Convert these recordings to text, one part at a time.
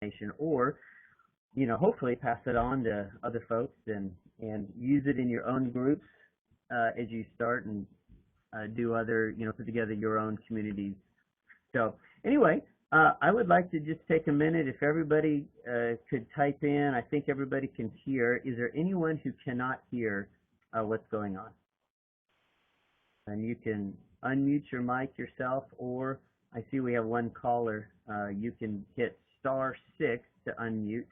information, or hopefully pass it on to other folks and use it in your own groups as you start and do other, put together your own communities. So anyway, I would like to just take a minute. If everybody could type in, I think everybody can hear. Is there anyone who cannot hear what's going on? And you can unmute your mic yourself, or I see we have one caller. You can hit *6 to unmute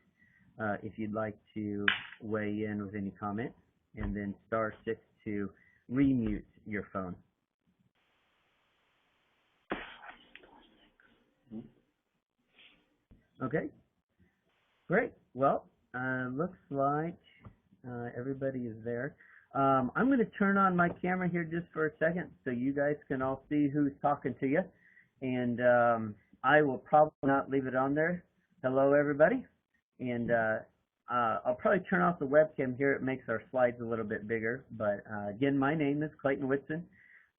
if you'd like to weigh in with any comment, and then *6 to remute your phone. Okay, great. Well, looks like everybody is there. I'm going to turn on my camera here just for a second so you guys can all see who's talking to you. And I will probably not leave it on there. Hello, everybody. And I'll probably turn off the webcam here. It makes our slides a little bit bigger. But again, my name is Clayton Whitson.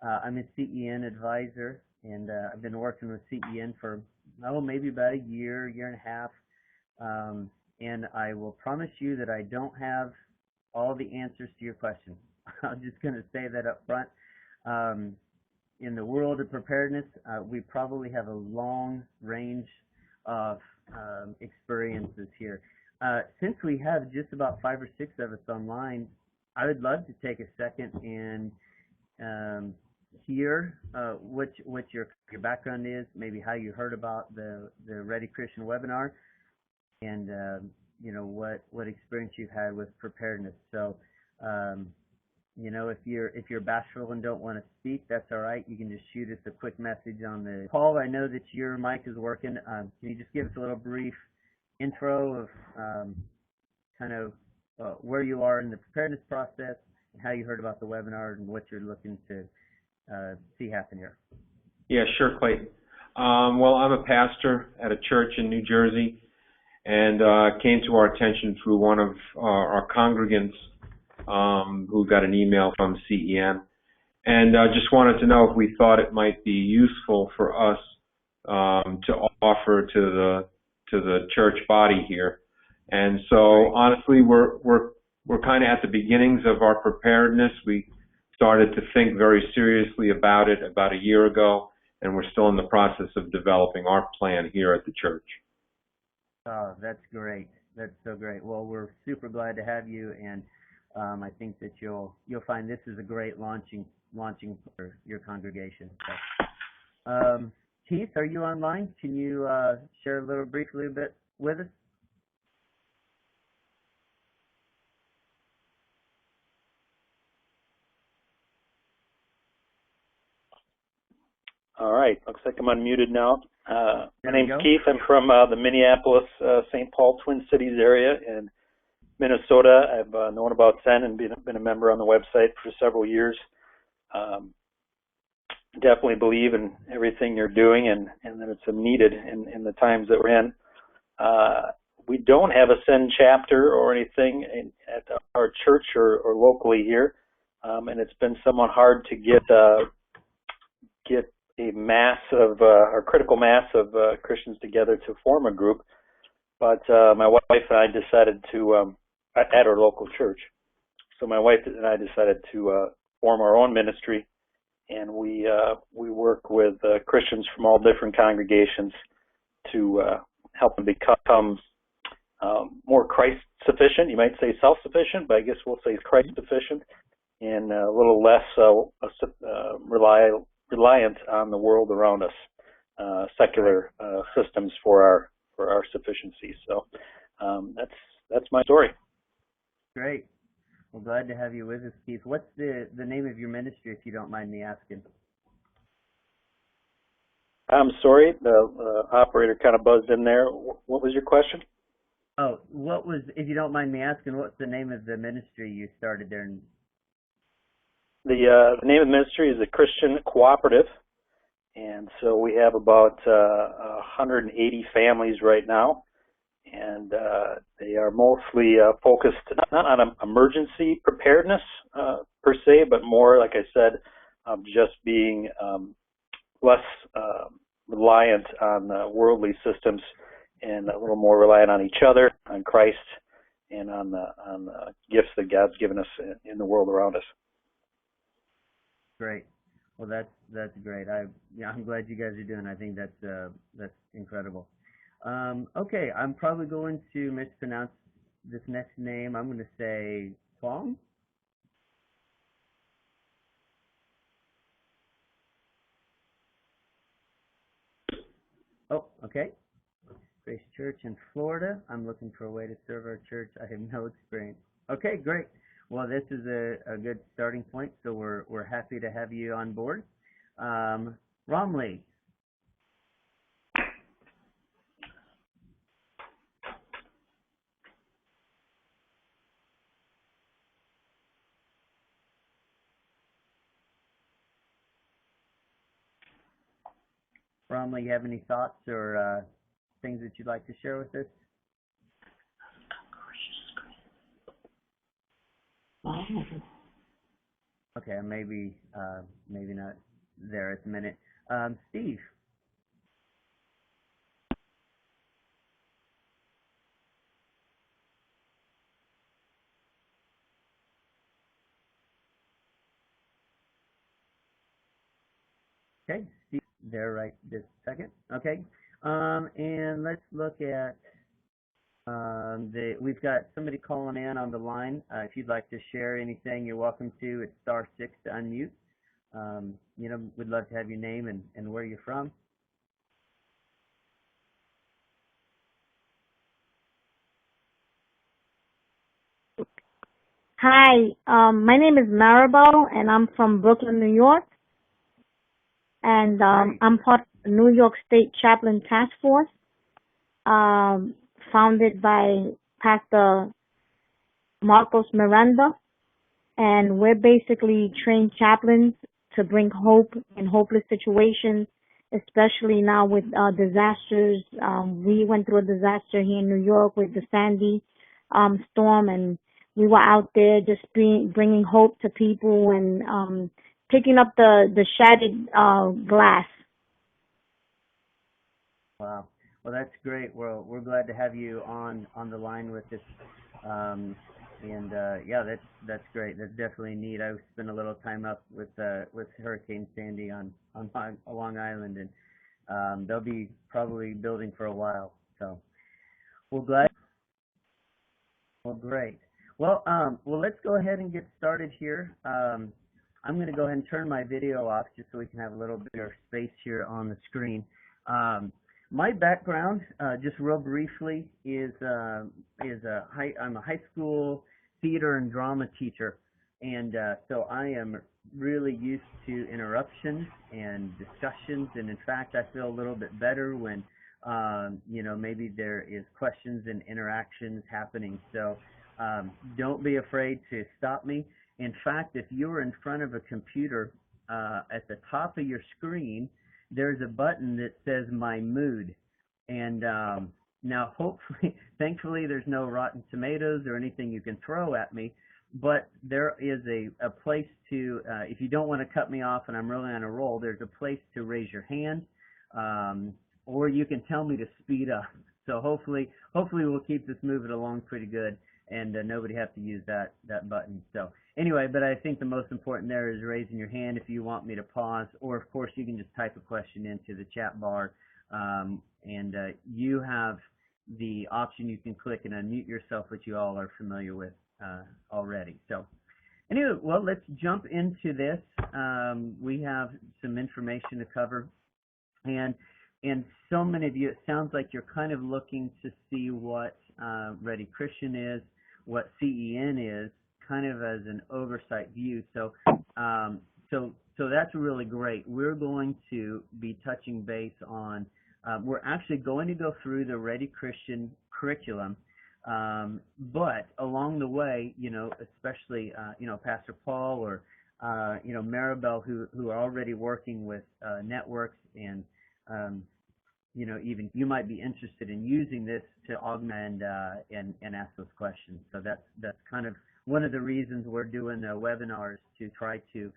I'm a CEN Advisor, and I've been working with CEN for, maybe about a year and a half. And I will promise you that I don't have all the answers to your questions. I'm just going to say that up front. In the world of preparedness, we probably have a long range of experiences here. Since we have just about 5 or 6 of us online, I would love to take a second and hear what your background is, maybe how you heard about the ReadyChristian webinar, and what experience you've had with preparedness. So if you're bashful and don't want to speak, that's all right. You can just shoot us a quick message on the call. I know that your mic is working. Can you just give us a little brief intro of where you are in the preparedness process and how you heard about the webinar and what you're looking to see happen here? Yeah, sure, Clayton. Well, I'm a pastor at a church in New Jersey, and came to our attention through one of our congregants who got an email from CEN, and just wanted to know if we thought it might be useful for us to offer to the church body here. And so honestly, we're kind of at the beginnings of our preparedness. We started to think very seriously about it about a year ago, and we're still in the process of developing our plan here at the church. Oh, that's great. That's so great. Well, we're super glad to have you, and I think that you'll find this is a great launching for your congregation. So, Keith, are you online? Can you share a briefly bit with us? All right. Looks like I'm unmuted now. My name's Keith. I'm from the Minneapolis, St. Paul, Twin Cities area in Minnesota. I've known about CEN and been a member on the website for several years. Definitely believe in everything you're doing and that it's needed in the times that we're in. We don't have a CEN chapter or anything at our church or locally here, and it's been somewhat hard to get a mass of or critical mass of Christians together to form a group. But my wife and I decided to at our local church. So my wife and I decided to form our own ministry, and we work with Christians from all different congregations to help them become more Christ-sufficient. You might say self-sufficient, but I guess we'll say Christ-sufficient, and a little less reliant on the world around us, secular systems for our sufficiency. So that's my story. Great. Well, glad to have you with us, Keith. What's the name of your ministry, if you don't mind me asking? I'm sorry, the operator kind of buzzed in there. What was your question? Oh, if you don't mind me asking, what's the name of the ministry you started there? The name of the ministry is a Christian Cooperative, and so we have about 180 families right now, and they are mostly focused not on emergency preparedness per se, but more, like I said, just being less reliant on worldly systems and a little more reliant on each other, on Christ, and on the gifts that God's given us in the world around us. Great. Well, that's great. I'm glad you guys are doing. I think that's incredible. Okay, I'm probably going to mispronounce this next name. I'm going to say Huang. Oh, okay. Grace Church in Florida. I'm looking for a way to serve our church. I have no experience. Okay, great. Well, this is a good starting point, so we're happy to have you on board. Romley. Romley, you have any thoughts or things that you'd like to share with us? Okay, maybe not there at the minute. Steve. Okay, Steve, there right this second. Okay, and let's look at we've got somebody calling in on the line. If you'd like to share anything, you're welcome to. It's *6 to unmute. We'd love to have your name and where you're from. Hi, my name is Maribel, and I'm from Brooklyn, New York. And I'm part of the New York State Chaplain Task Force, founded by Pastor Marcos Miranda. And we're basically trained chaplains to bring hope in hopeless situations, especially now with disasters. We went through a disaster here in New York with the Sandy storm, and we were out there just bringing hope to people and picking up the shattered glass. Wow. Well, that's great. We're glad to have you on the line with us. Yeah, that's great. That's definitely neat. I spent a little time up with Hurricane Sandy on Long Island, and they'll be probably building for a while. So we're glad. Well, great. Well, let's go ahead and get started here. I'm going to go ahead and turn my video off just so we can have a little bit of space here on the screen. My background, just real briefly, is I'm a high school theater and drama teacher, and so I am really used to interruptions and discussions. And in fact, I feel a little bit better when maybe there is questions and interactions happening. So don't be afraid to stop me. In fact, if you're in front of a computer, at the top of your screen, there's a button that says My Mood. And now, hopefully, thankfully, there's no rotten tomatoes or anything you can throw at me. But there is a place to, if you don't want to cut me off and I'm really on a roll, there's a place to raise your hand, or you can tell me to speed up. So hopefully we'll keep this moving along pretty good, and nobody have to use that button. So anyway, but I think the most important there is raising your hand if you want me to pause, or of course you can just type a question into the chat bar, and you have the option you can click and unmute yourself, which you all are familiar with already. So anyway, well, let's jump into this. We have some information to cover, and so many of you, it sounds like you're kind of looking to see what ReadyChristian is, what CEN is, kind of as an oversight view. So that's really great. We're going to be touching base on, we're actually going to go through the ReadyChristian curriculum, but along the way, especially, Pastor Paul or, Maribel, who are already working with networks and, even you might be interested in using this to augment and ask those questions. So that's kind of one of the reasons we're doing the webinars, to try to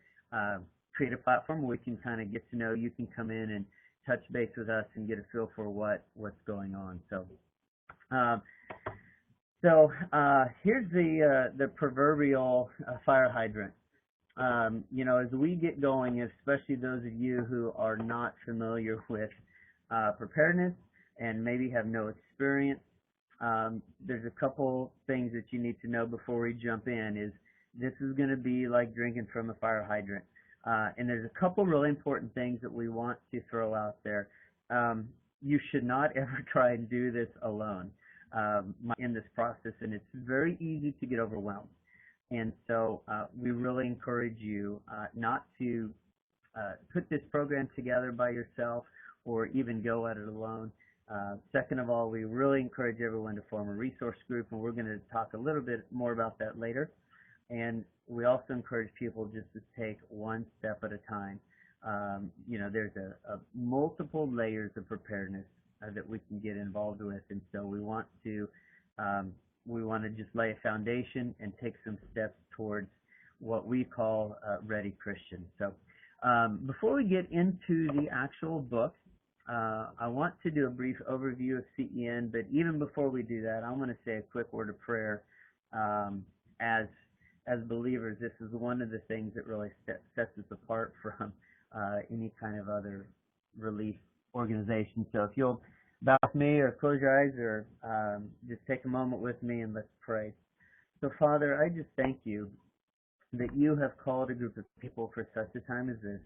create a platform where we can kind of get to know. You can come in and touch base with us and get a feel for what's going on. So here's the proverbial fire hydrant. As we get going, especially those of you who are not familiar with preparedness and maybe have no experience, there's a couple things that you need to know before we jump in. Is this is going to be like drinking from a fire hydrant. And there's a couple really important things that we want to throw out there. You should not ever try and do this alone in this process, and it's very easy to get overwhelmed. And so we really encourage you not to put this program together by yourself or even go at it alone. Second of all, we really encourage everyone to form a resource group, and we're going to talk a little bit more about that later. And we also encourage people just to take one step at a time. There's a multiple layers of preparedness that we can get involved with, and so we want to just lay a foundation and take some steps towards what we call ReadyChristian. So before we get into the actual book, I want to do a brief overview of CEN, but even before we do that, I want to say a quick word of prayer. As believers, this is one of the things that really sets us apart from any kind of other relief organization. So if you'll bow with me or close your eyes or just take a moment with me and let's pray. So Father, I just thank you that you have called a group of people for such a time as this.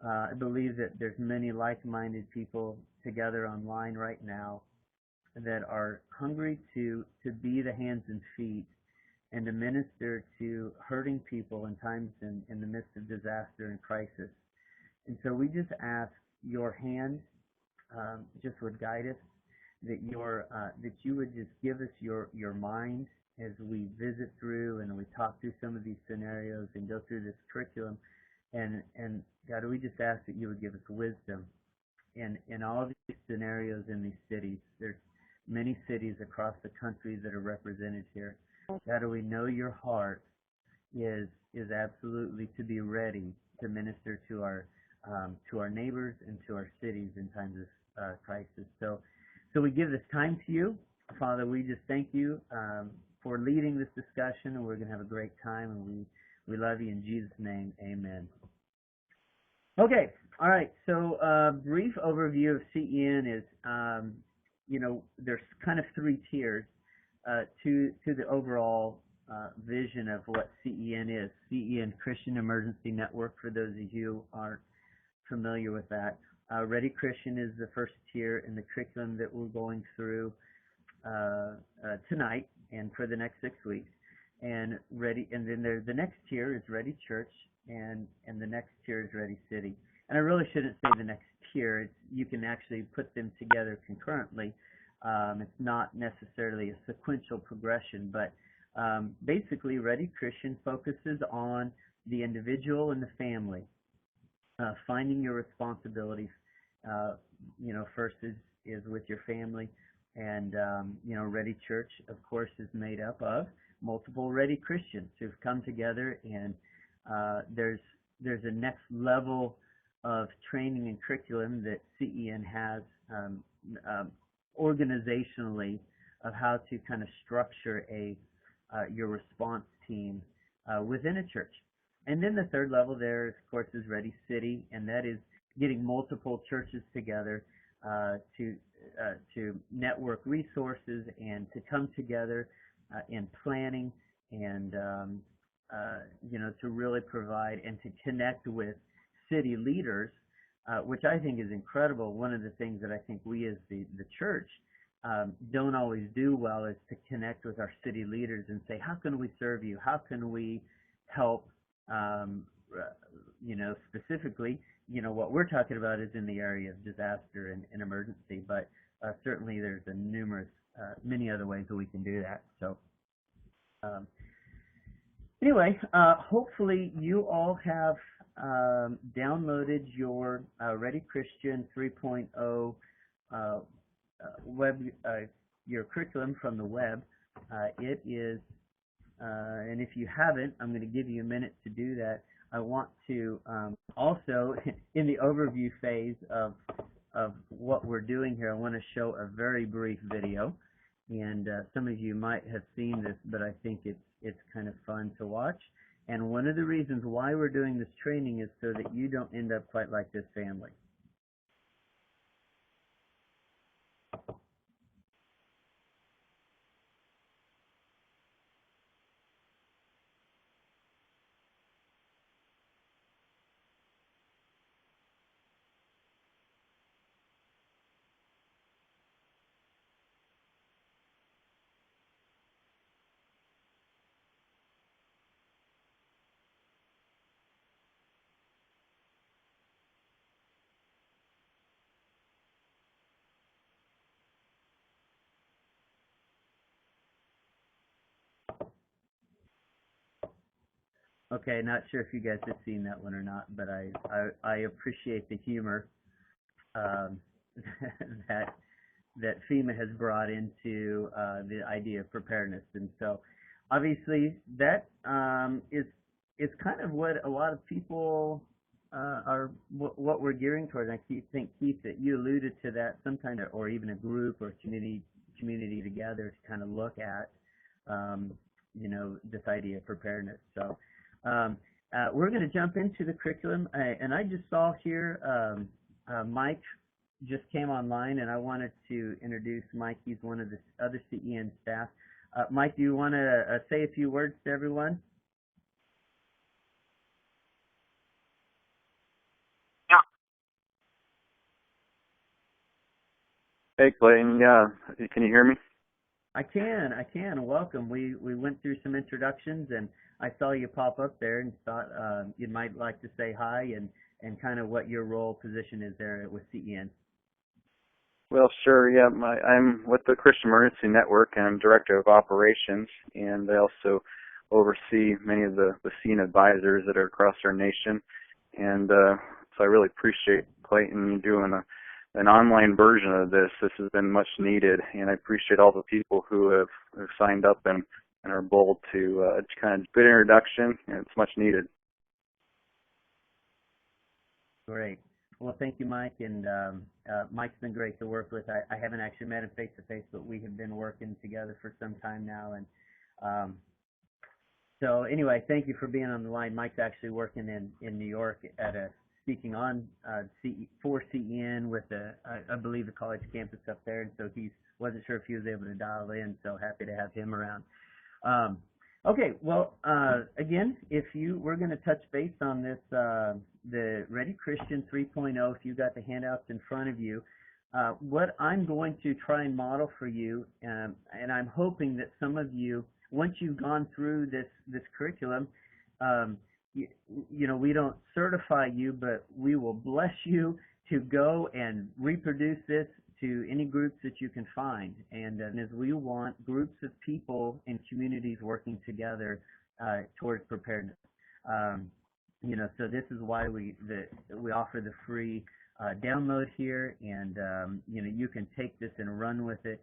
I believe that there's many like-minded people together online right now that are hungry to be the hands and feet and to minister to hurting people in times in the midst of disaster and crisis. And so we just ask your hand just would guide us, that you would just give us your mind as we visit through and we talk through some of these scenarios and go through this curriculum. And God, we just ask that you would give us wisdom in all of these scenarios in these cities. There's many cities across the country that are represented here. God, we know your heart is absolutely to be ready to minister to our neighbors and to our cities in times of crisis. So we give this time to you, Father. We just thank you for leading this discussion, and we're going to have a great time. And we love you in Jesus' name. Amen. Okay, all right. So brief overview of CEN is there's kind of three tiers to the overall vision of what CEN is. CEN Christian Emergency Network, for those of you who aren't familiar with that. ReadyChristian is the first tier in the curriculum that we're going through tonight and for the next 6 weeks. And then the next tier is Ready Church, and the next tier is Ready City. And I really shouldn't say the next tier. You can actually put them together concurrently. It's not necessarily a sequential progression, but basically ReadyChristian focuses on the individual and the family, finding your responsibilities. First is with your family, and Ready Church, of course, is made up of multiple Ready Christians who've come together, and there's a next level of training and curriculum that CEN has organizationally of how to kind of structure your response team within a church. And then the third level there, of course, is Ready City, and that is getting multiple churches together to network resources and to come together in planning and to really provide and to connect with city leaders, which I think is incredible. One of the things that I think we as the church don't always do well is to connect with our city leaders and say, how can we serve you? How can we help? Specifically, what we're talking about is in the area of disaster and emergency, but certainly there's many other ways that we can do that. So anyway, hopefully you all have downloaded your ReadyChristian 3.0 web, your curriculum from the web. It is, and if you haven't, I'm going to give you a minute to do that. I want to also, in the overview phase of of what we're doing here, I want to show a very brief video. And some of you might have seen this, but I think it's kind of fun to watch. And one of the reasons why we're doing this training is so that you don't end up quite like this family. Okay, not sure if you guys have seen that one or not, but I appreciate the humor that FEMA has brought into the idea of preparedness. And so obviously that is kind of what a lot of people what we're gearing towards. And I think, Keith, that you alluded to that, some kind of, or even a group or community together to kind of look at this idea of preparedness. So we're going to jump into the curriculum, and I just saw here Mike just came online, and I wanted to introduce Mike. He's one of the other CEN staff. Mike, do you want to say a few words to everyone? Yeah. Hey, Clayton. Yeah, can you hear me? I can. Welcome. We went through some introductions, and I saw you pop up there and thought you might like to say hi and kind of what your role position is there with CEN. Well, sure. Yeah, I'm with the Christian Emergency Network, and I'm Director of Operations, and I also oversee many of the CEN advisors that are across our nation. And so I really appreciate, Clayton, you doing an online version of this. This has been much needed, and I appreciate all the people who have signed up and are bold to kind of good introduction, and it's much needed. Great. Well, thank you, Mike, and Mike's been great to work with. I haven't actually met him face-to-face, but we have been working together for some time now. And so anyway, thank you for being on the line. Mike's actually working in New York at speaking on for CEN with I believe the college campus up there, and so he wasn't sure if he was able to dial in, so happy to have him around. Okay, well, again, we're going to touch base on this, the ReadyChristian 3.0, if you got the handouts in front of you. What I'm going to try and model for you, and I'm hoping that some of you, once you've gone through this curriculum, we don't certify you, but we will bless you to go and reproduce this to any groups that you can find. And as we want groups of people and communities working together towards preparedness. So this is why we offer the free download here, and you can take this and run with it.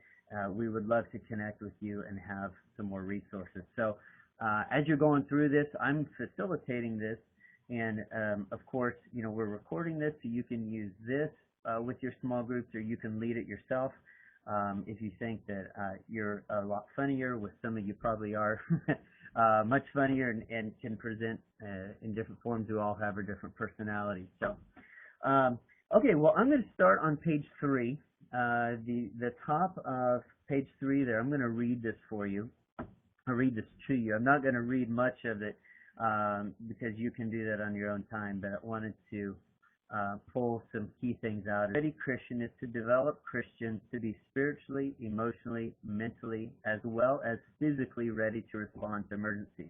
We would love to connect with you and have some more resources. So as you're going through this, I'm facilitating this, and of course, we're recording this, so you can use this with your small groups, or you can lead it yourself. If you think that you're a lot funnier, with some of you probably are much funnier and can present in different forms. We all have our different personalities. So, okay, well, I'm going to start on page 3, the top of page 3 there. I'm going to read this for you. I'll read this to you. I'm not going to read much of it because you can do that on your own time, but I wanted to pull some key things out. ReadyChristian is to develop Christians to be spiritually, emotionally, mentally, as well as physically ready to respond to emergencies.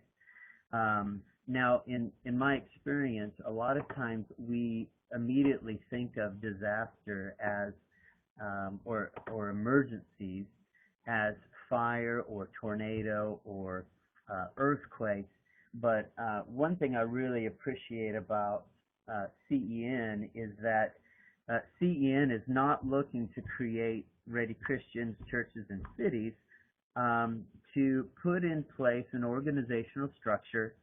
Now, in my experience, a lot of times we immediately think of disaster as or emergencies as fire or tornado or earthquakes. But one thing I really appreciate about CEN is that CEN is not looking to create Ready Christians, churches, and cities to put in place an organizational structure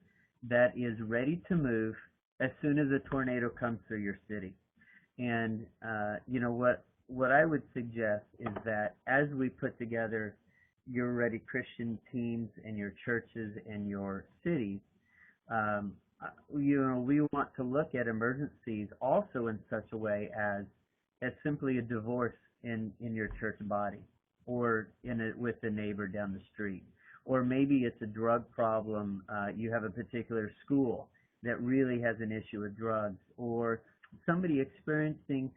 that is ready to move as soon as a tornado comes through your city. And what I would suggest is that as we put together your Ready Christian teams and your churches and your cities, we want to look at emergencies also in such a way as simply a divorce in your church body, or with a neighbor down the street, or maybe it's a drug problem. You have a particular school that really has an issue with drugs, or somebody experiencing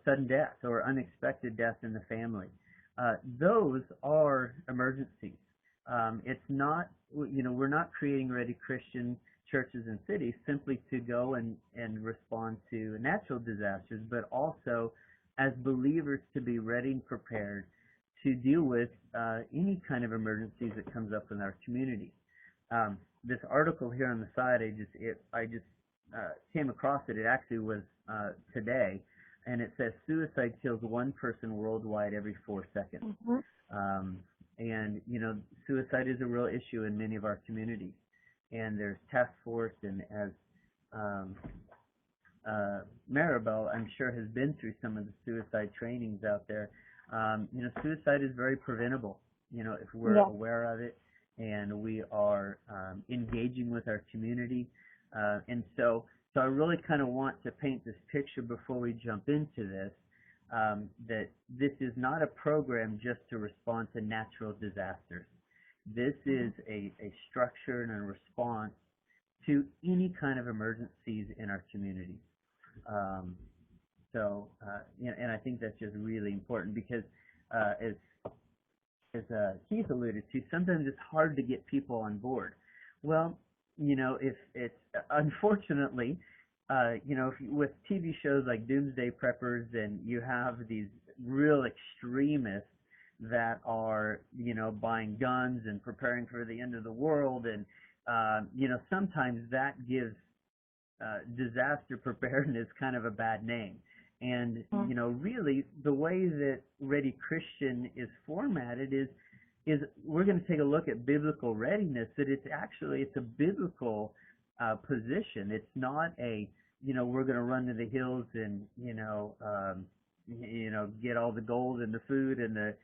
sudden death or unexpected death in the family. Those are emergencies. It's not, we're not creating Ready Christian churches and cities simply to go and respond to natural disasters, but also as believers to be ready and prepared to deal with any kind of emergencies that comes up in our communities. This article here on the side, I just came across it. It actually was today, and it says suicide kills one person worldwide every 4 seconds. Mm-hmm. And suicide is a real issue in many of our communities. And there's task force, and as Maribel, I'm sure, has been through some of the suicide trainings out there. Suicide is very preventable. If we're aware of it and we are engaging with our community. And so I really kind of want to paint this picture before we jump into this, that this is not a program just to respond to natural disasters. This is a structure and a response to any kind of emergencies in our community. And I think that's just really important because, as Keith alluded to, sometimes it's hard to get people on board. Well, if it's unfortunately, with TV shows like Doomsday Preppers, and you have these real extremists that are, buying guns and preparing for the end of the world, and sometimes that gives disaster preparedness kind of a bad name. And really the way that Ready Christian is formatted is we're going to take a look at biblical readiness. That it's a biblical position. It's not a we're going to run to the hills and get all the gold and the food and the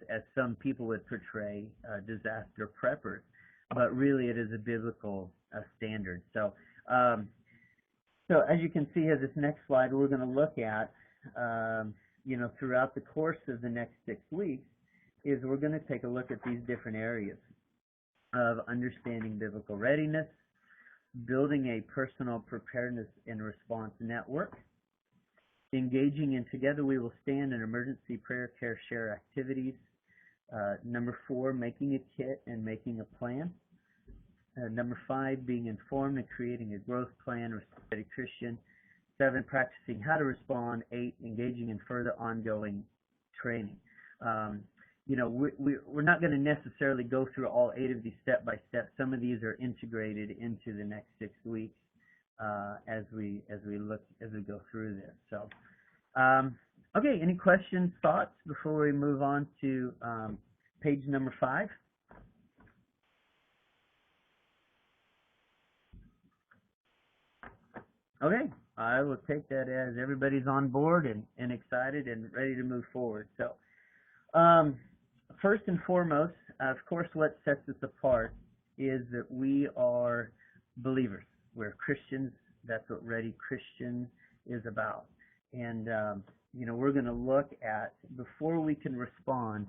as some people would portray disaster preppers, but really it is a biblical standard. So as you can see, as this next slide, we're going to look at throughout the course of the next 6 weeks, is we're going to take a look at these different areas of understanding biblical readiness, building a personal preparedness and response network, engaging in Together We Will Stand in emergency prayer, care, share activities. Number 4, making a kit and making a plan. Number 5, being informed and creating a growth plan, Ready Christian. 7, practicing how to respond. 8, engaging in further ongoing training. We're not going to necessarily go through all 8 of these step by step. Some of these are integrated into the next 6 weeks as we go through this. So, okay, any questions, thoughts before we move on to page number 5? Okay, I will take that as everybody's on board and excited and ready to move forward. So, first and foremost, of course, what sets us apart is that we are believers. We're Christians. That's what Ready Christian is about. And, we're going to look at, before we can respond,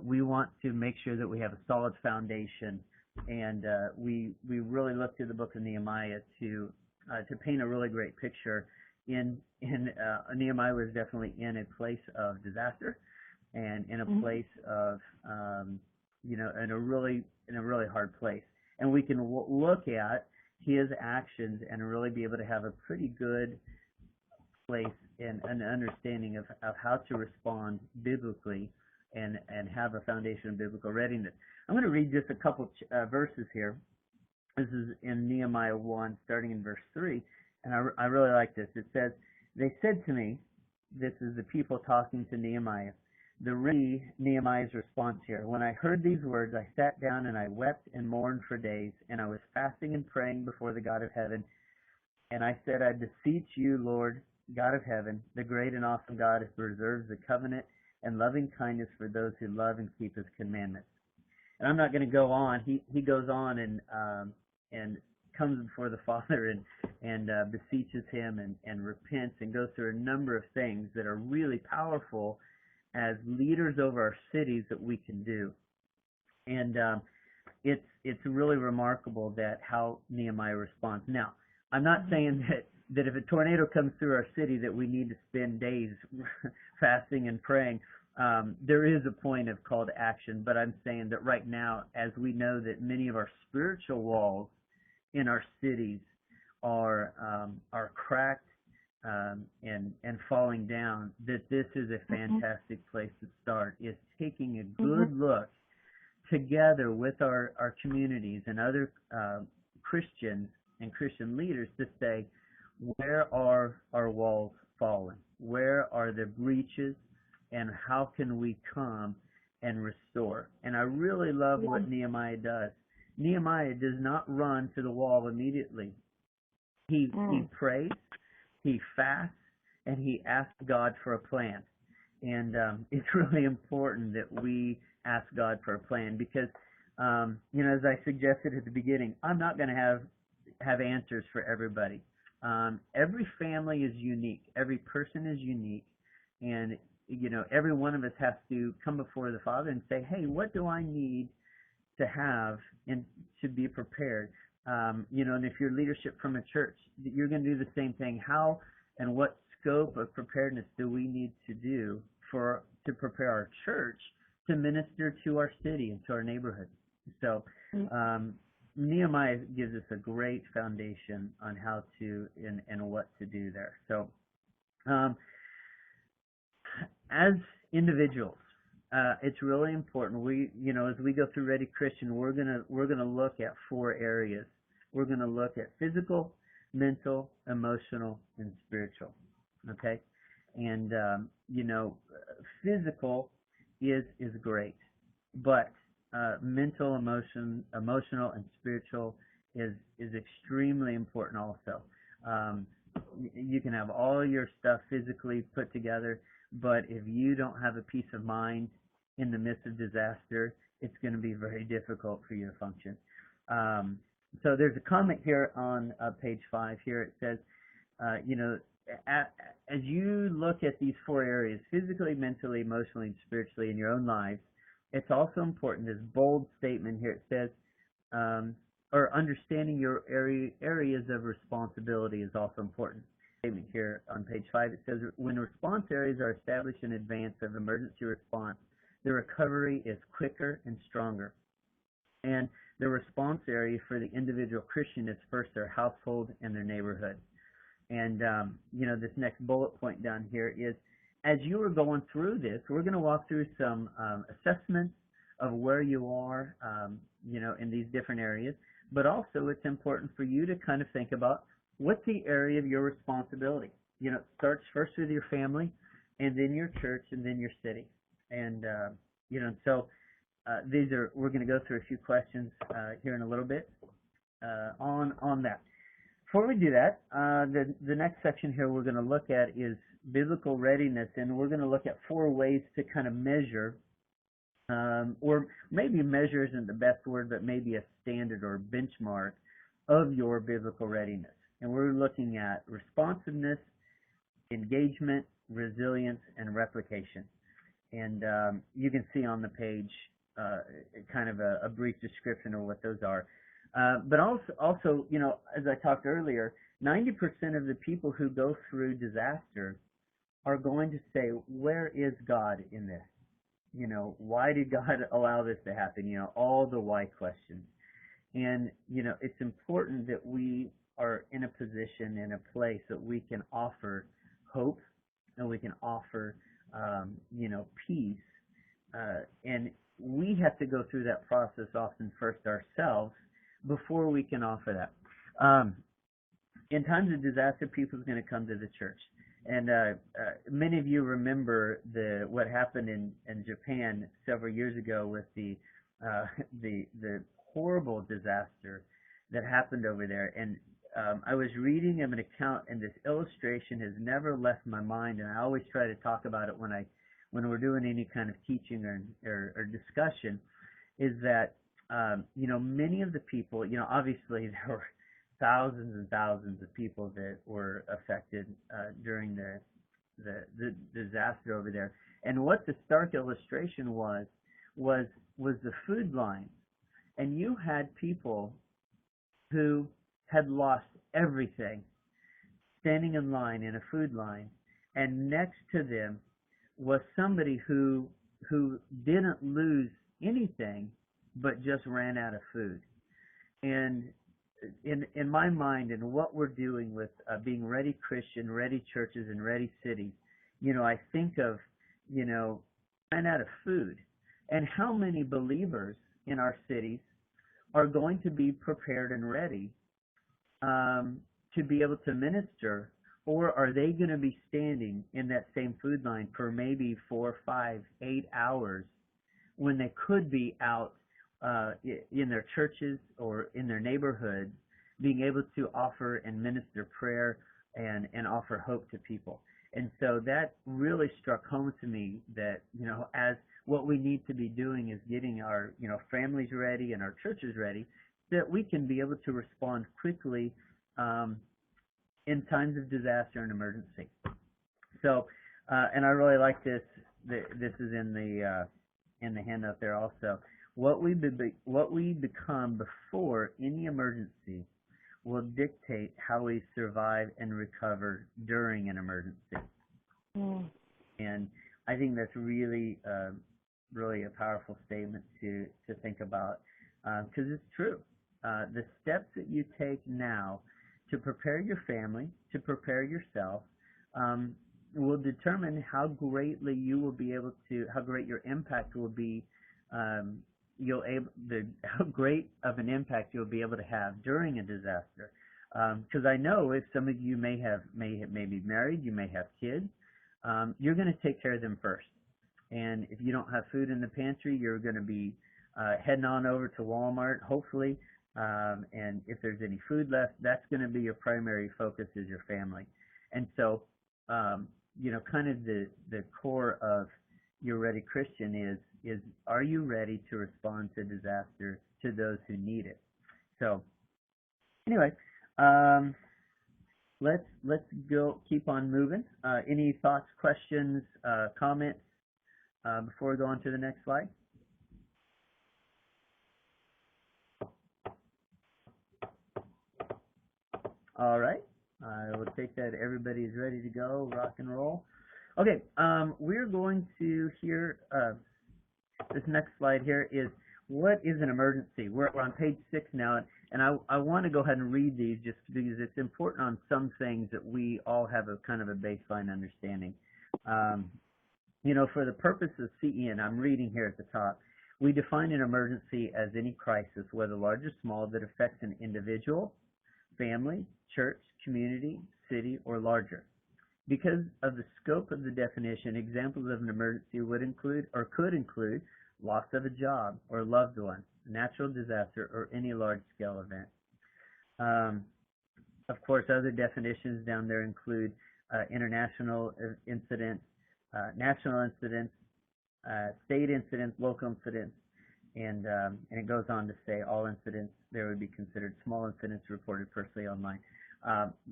we want to make sure that we have a solid foundation. And we really look to the book of Nehemiah to paint a really great picture. Nehemiah was definitely in a place of disaster and in a place of, in a really hard place. And we can look at his actions and really be able to have a pretty good place and an understanding of how to respond biblically and have a foundation of biblical readiness. I'm going to read just a couple verses here. This is in Nehemiah 1, starting in verse 3, and I really like this. It says, "They said to me," this is the people talking to Nehemiah, Nehemiah's response here, "When I heard these words, I sat down and I wept and mourned for days, and I was fasting and praying before the God of heaven And I said, I beseech you, Lord, God of heaven, the great and awesome God who preserves the covenant and loving kindness for those who love and keep his commandments. And I'm not going to go on. He goes on and comes before the Father and beseeches him and repents and goes through a number of things that are really powerful as leaders over our cities that we can do. And it's really remarkable that how Nehemiah responds. Now, I'm not saying that if a tornado comes through our city that we need to spend days fasting and praying. There is a point of call to action, but I'm saying that right now, as we know that many of our spiritual walls in our cities are cracked and falling down, that this is a fantastic place to start, is taking a good look together with our communities and other Christians and Christian leaders to say, where are our walls fallen? Where are the breaches? And how can we come and restore? And I really love what Nehemiah does. Nehemiah does not run to the wall immediately. He prays, he fasts, and he asks God for a plan. And it's really important that we ask God for a plan because, as I suggested at the beginning, I'm not going to have answers for everybody. Every family is unique. Every person is unique. And every one of us has to come before the Father and say, hey, what do I need to have and to be prepared? And if you're leadership from a church, you're going to do the same thing. How and what scope of preparedness do we need to do to prepare our church to minister to our city and to our neighborhood? So Nehemiah gives us a great foundation on how to and what to do there. So as individuals, it's really important. We, as we go through ReadyChristian, we're gonna look at 4 areas. We're gonna look at physical, mental, emotional, and spiritual. Okay, and physical is great, but mental, emotional, and spiritual is extremely important also. You can have all your stuff physically put together, but if you don't have a peace of mind in the midst of disaster, it's going to be very difficult for you to function. So there's a comment here on page 5 here. It says, as you look at these 4 areas, physically, mentally, emotionally, and spiritually in your own lives, it's also important, this bold statement here, it says, or understanding your areas of responsibility is also important. Statement here on page 5, it says, when response areas are established in advance of emergency response, the recovery is quicker and stronger. And the response area for the individual Christian is first their household and their neighborhood. And, this next bullet point down here is, as you are going through this, we're going to walk through some assessments of where you are, in these different areas. But also it's important for you to kind of think about what's the area of your responsibility. It starts first with your family, and then your church, and then your city. And, so we're going to go through a few questions here in a little bit on that. Before we do that, the next section here we're going to look at is biblical readiness, and we're going to look at 4 ways to kind of measure, or maybe measure isn't the best word, but maybe a standard or benchmark of your biblical readiness. And we're looking at responsiveness, engagement, resilience, and replication. And you can see on the page kind of a brief description of what those are. But also, as I talked earlier, 90% of the people who go through disaster are going to say, where is God in this? Why did God allow this to happen? All the why questions. And, it's important that we are in a position, in a place that we can offer hope and we can offer, peace. And we have to go through that process often first ourselves before we can offer that. In times of disaster, people are going to come to the church. And many of you remember what happened in Japan several years ago with the horrible disaster that happened over there. And I was reading of an account, and this illustration has never left my mind, and I always try to talk about it when we're doing any kind of teaching or discussion, is that many of the people, obviously there were thousands and thousands of people that were affected during the disaster over there. And what the stark illustration was the food lines. And you had people who had lost everything standing in line in a food line, and next to them was somebody who didn't lose anything but just ran out of food. And in my mind, and what we're doing with being Ready Christian, Ready Churches, and Ready Cities, I think of, ran out of food. And how many believers in our cities are going to be prepared and ready to be able to minister, or are they going to be standing in that same food line for maybe 4, 5, 8 hours when they could be out in their churches or in their neighborhoods, being able to offer and minister prayer and offer hope to people? And so that really struck home to me that, as what we need to be doing is getting our, families ready and our churches ready, that we can be able to respond quickly in times of disaster and emergency. So, and I really like this. This is in the handout there also. What we become before any emergency will dictate how we survive and recover during an emergency. Mm. And I think that's really a powerful statement to think about, because it's true. The steps that you take now to prepare your family, to prepare yourself, will determine how greatly you will be able to, how great your impact will be, how great of an impact you'll be able to have during a disaster. Because I know if some of you may be married, you may have kids, you're going to take care of them first. And if you don't have food in the pantry, you're going to be heading on over to Walmart, hopefully. And if there's any food left, that's going to be your primary focus, is your family. And so, kind of the core of your Ready Christian is are you ready to respond to disaster to those who need it? So, anyway, let's go keep on moving. Any thoughts, questions, comments before we go on to the next slide? All right, I will take that everybody is ready to go, rock and roll. Okay, we're going to hear, this next slide here is, what is an emergency? We're on page 6 now, and I want to go ahead and read these just because it's important on some things that we all have a kind of a baseline understanding. For the purpose of CEN, I'm reading here at the top, we define an emergency as any crisis, whether large or small, that affects an individual, family, church, community, city, or larger. Because of the scope of the definition, examples of an emergency would include or could include loss of a job or loved one, natural disaster, or any large-scale event. Of course, other definitions down there include international incidents, national incidents, state incidents, local incidents, and it goes on to say all incidents there would be considered small incidents reported personally online.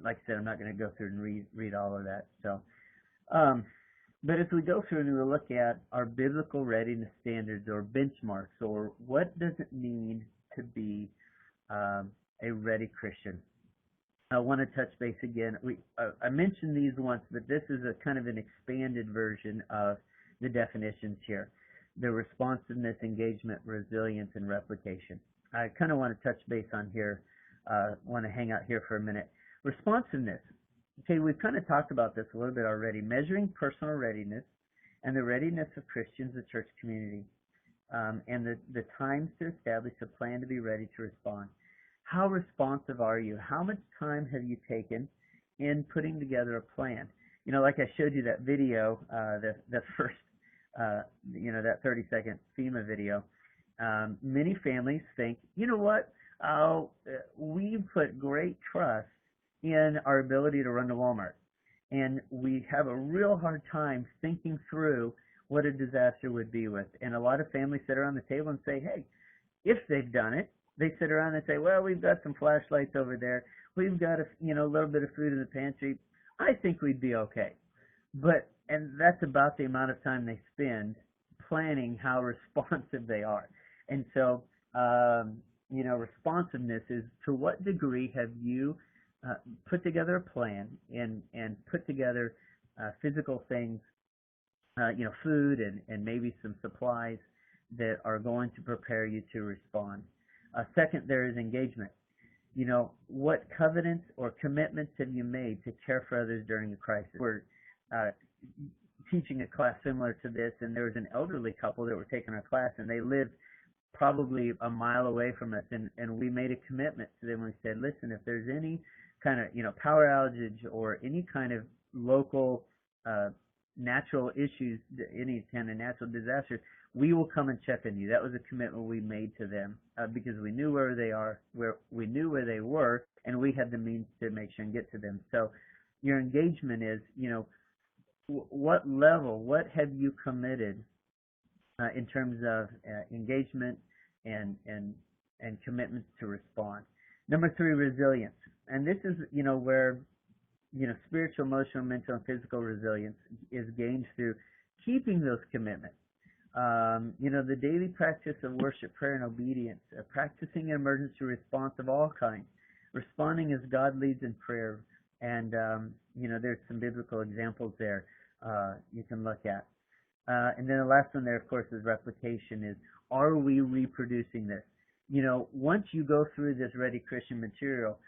Like I said, I'm not going to go through and read all of that. So, but as we go through and we look at our biblical readiness standards or benchmarks, or what does it mean to be a ready Christian, I want to touch base again. I mentioned these once, but this is a kind of an expanded version of the definitions here: the responsiveness, engagement, resilience, and replication. I kind of want to touch base on here. Want to hang out here for a minute. Responsiveness. Okay, we've kind of talked about this a little bit already. Measuring personal readiness and the readiness of Christians, the church community, and the times to establish a plan to be ready to respond. How responsive are you? How much time have you taken in putting together a plan? Like I showed you that video, the first, that 30-second FEMA video. Many families think, you know what? we put great trust in our ability to run to Walmart. And we have a real hard time thinking through what a disaster would be with. And a lot of families sit around the table and say, hey, if they've done it, they sit around and say, well, we've got some flashlights over there. We've got a little bit of food in the pantry. I think we'd be okay. And that's about the amount of time they spend planning how responsive they are. And so, responsiveness is, to what degree have you put together a plan and put together physical things, food and maybe some supplies that are going to prepare you to respond. Second, there is engagement. What covenants or commitments have you made to care for others during a crisis? We're teaching a class similar to this, and there was an elderly couple that were taking our class, and they lived probably a mile away from us, and we made a commitment to them. We said, listen, if there's any kind of power outage or any kind of local natural issues, any kind of natural disasters, we will come and check on you. That was a commitment we made to them because we knew where they were, and we had the means to make sure and get to them. So your engagement is, what have you committed in terms of engagement and commitments to respond. Number 3, resilience. And this is, where, spiritual, emotional, mental, and physical resilience is gained through keeping those commitments. The daily practice of worship, prayer, and obedience, practicing an emergency response of all kinds, responding as God leads in prayer, and, there's some biblical examples there you can look at. And then the last one there, of course, is replication. Is, are we reproducing this? Once you go through this Ready Christian material,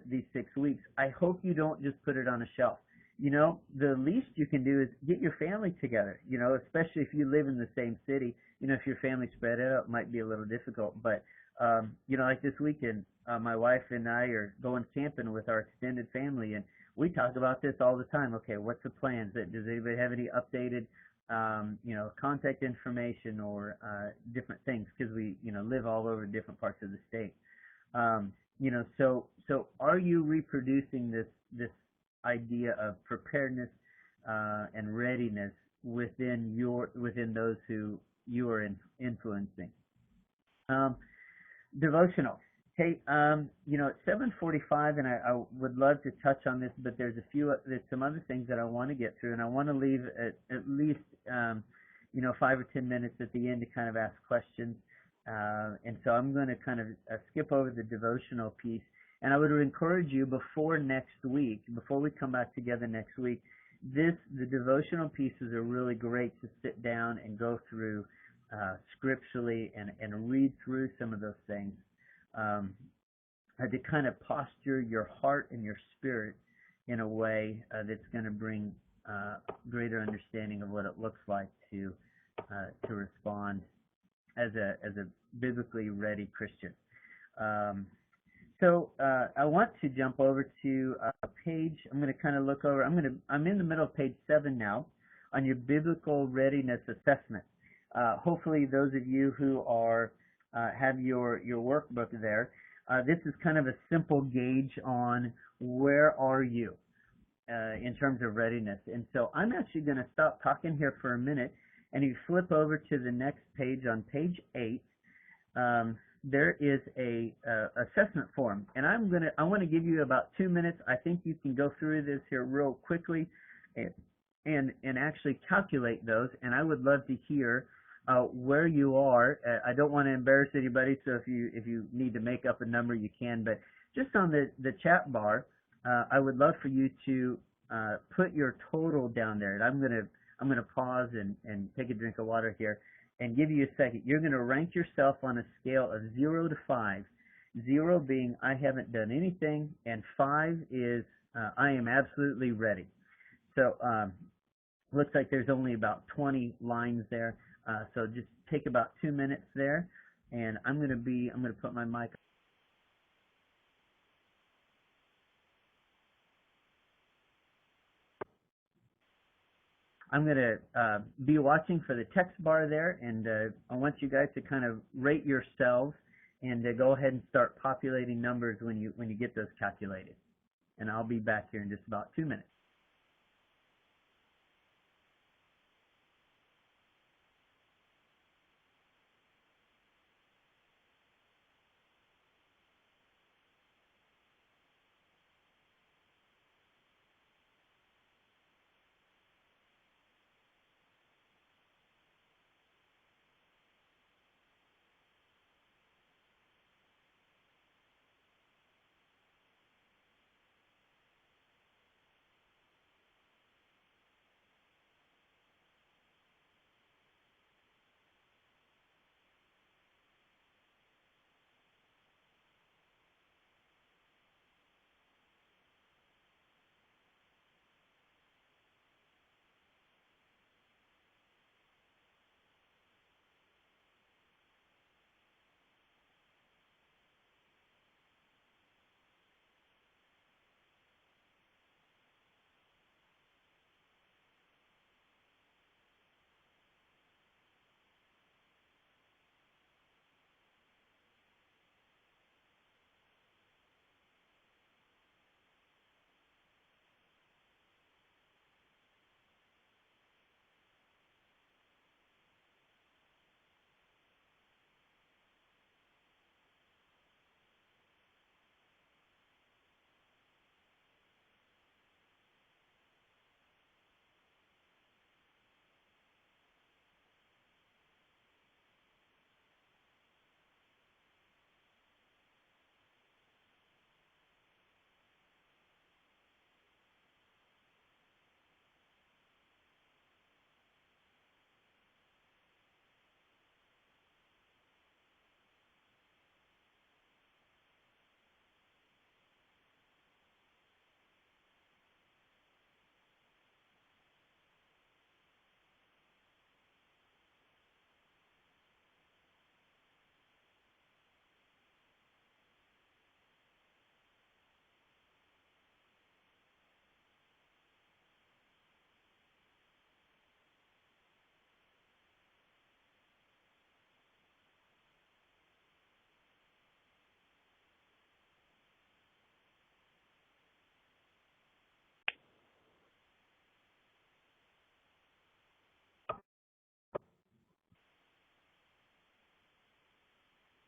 these 6 weeks, I hope you don't just put it on a shelf. The least you can do is get your family together, especially if you live in the same city. If your family's spread out, it might be a little difficult. But, like this weekend, my wife and I are going camping with our extended family, and we talk about this all the time. Okay, what's the plans? Does anybody have any updated contact information or different things, because we live all over different parts of the state. So are you reproducing this idea of preparedness and readiness within those who you are influencing? Devotional. Hey, it's 7:45, and I would love to touch on this, but there's some other things that I want to get through, and I want to leave at least 5 or 10 minutes at the end to kind of ask questions. And so I'm going to kind of skip over the devotional piece, and I would encourage you before we come back together next week, the devotional pieces are really great to sit down and go through scripturally and read through some of those things. To kind of posture your heart and your spirit in a way that's going to bring greater understanding of what it looks like to respond as a biblically ready Christian. So I want to jump over to a page. I'm going to kind of look over. I'm in the middle of page 7 now on your biblical readiness assessment. Hopefully, those of you who are have your workbook there. This is kind of a simple gauge on where are you in terms of readiness. And so I'm actually going to stop talking here for a minute, and you flip over to the next page on page 8. There is a assessment form, and I want to give you about 2 minutes. I think you can go through this here real quickly and actually calculate those, and I would love to hear where you are. I don't want to embarrass anybody, so if you need to make up a number, you can. But just on the chat bar, I would love for you to put your total down there. And I'm gonna pause and take a drink of water here and give you a second. You're gonna rank yourself on a scale of 0 to 5. 0 being I haven't done anything, and 5 is I am absolutely ready. So looks like there's only about 20 lines there. So just take about 2 minutes there, and I'm going to put my mic. I'm going to be watching for the text bar there, and I want you guys to kind of rate yourselves and go ahead and start populating numbers when you get those calculated. And I'll be back here in just about 2 minutes.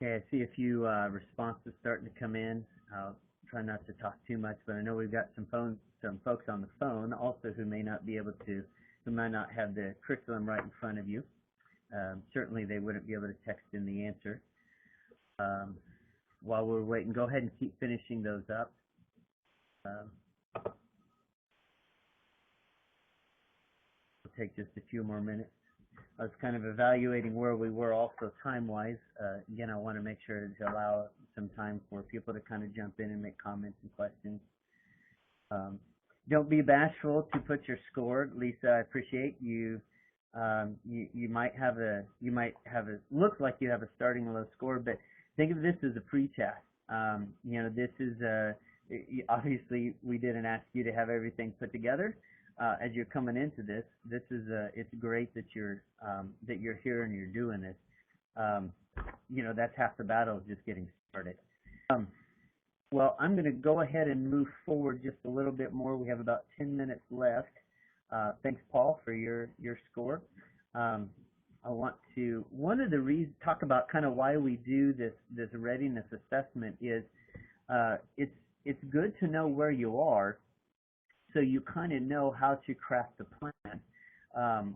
Okay, I see a few responses starting to come in. I'll try not to talk too much, but I know we've got some folks on the phone also who may not be able to, who might not have the curriculum right in front of you. Certainly they wouldn't be able to text in the answer. While we're waiting, go ahead and keep finishing those up. It'll take just a few more minutes. I was kind of evaluating where we were also time-wise. Again, I want to make sure to allow some time for people to kind of jump in and make comments and questions. Don't be bashful to put your score. Lisa, I appreciate you. You might have looks like you have a starting low score, but think of this as a pre-test. You know, this is obviously we didn't ask you to have everything put together. As you're coming into this, it's great that you're here and you're doing this. You know, that's half the battle, is just getting started. Well, I'm going to go ahead and move forward just a little bit more. We have about 10 minutes left. Thanks, Paul, for your score. I want to talk about kind of why we do this readiness assessment is it's good to know where you are, so you kind of know how to craft a plan.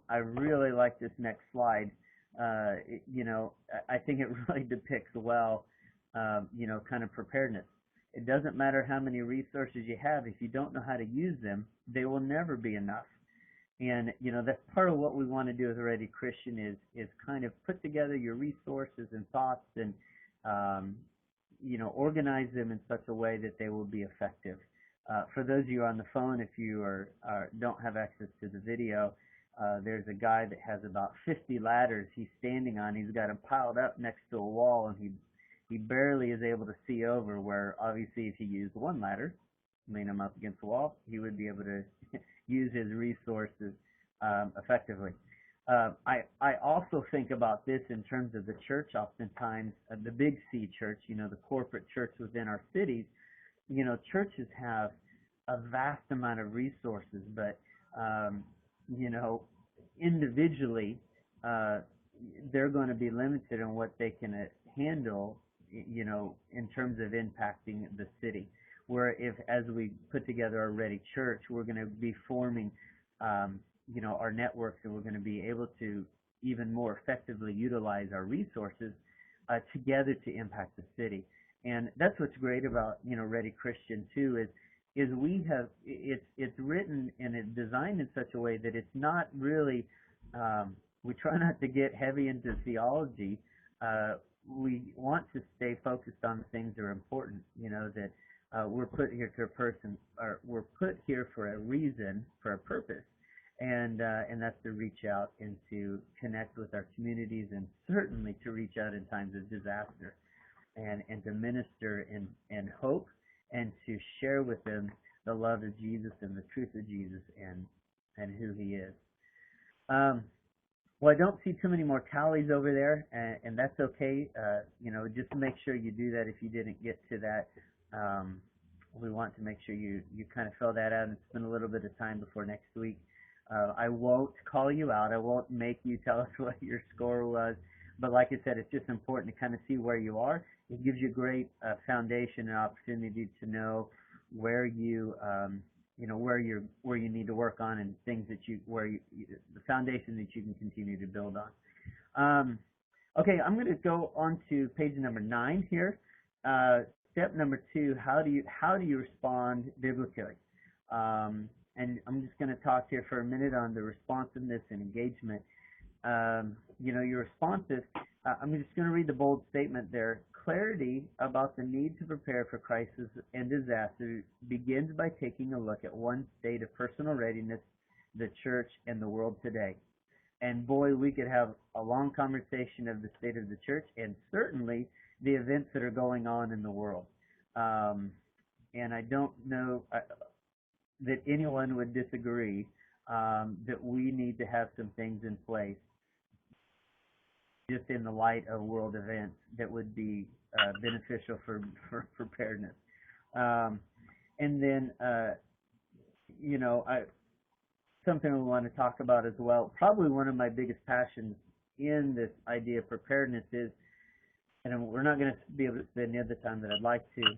I really like this next slide. You know, I think it really depicts well, you know, kind of preparedness. It doesn't matter how many resources you have. If you don't know how to use them, they will never be enough. And, you know, that's part of what we want to do as a Ready Christian is kind of put together your resources and thoughts and, you know, organize them in such a way that they will be effective. For those of you on the phone, if you don't have access to the video, there's a guy that has about 50 ladders he's standing on. He's got them piled up next to a wall, and he barely is able to see over, where obviously if he used one ladder, lean him up against the wall, he would be able to use his resources effectively. I also think about this in terms of the church. Oftentimes, the big C church, the corporate church within our cities. Churches have a vast amount of resources, but you know, individually, they're going to be limited on what they can handle, in terms of impacting the city. Where if, as we put together a Ready Church, we're going to be forming, our networks, and we're going to be able to even more effectively utilize our resources together to impact the city. And that's what's great about, ReadyChristian too, is we have, it's written and it's designed in such a way that it's not really, we try not to get heavy into theology. We want to stay focused on the things that are important, that we're put here to a person, or we're put here for a reason, for a purpose. And that's to reach out and to connect with our communities, and certainly to reach out in times of disaster, and to minister in hope, and to share with them the love of Jesus and the truth of Jesus and who he is. Well, I don't see too many more tallies over there, and that's okay. Just make sure you do that if you didn't get to that. We want to make sure you kind of fill that out and spend a little bit of time before next week. I won't call you out. I won't make you tell us what your score was. But like I said, it's just important to kind of see where you are. It gives you a great foundation and opportunity to know where you, where you need to work on, and things that the foundation that you can continue to build on. Okay, I'm going to go on to page number 9 here. Step number 2: how do you respond biblically? And I'm just going to talk here for a minute on the responsiveness and engagement. You're responsive. I'm just going to read the bold statement there. Clarity about the need to prepare for crisis and disaster begins by taking a look at one state of personal readiness, the church and the world today. And boy, we could have a long conversation of the state of the church, and certainly the events that are going on in the world. And I don't know that anyone would disagree that we need to have some things in place, just in the light of world events, that would be beneficial for preparedness. And then, something we want to talk about as well, probably one of my biggest passions in this idea of preparedness is, and we're not going to be able to spend the time that I'd like to,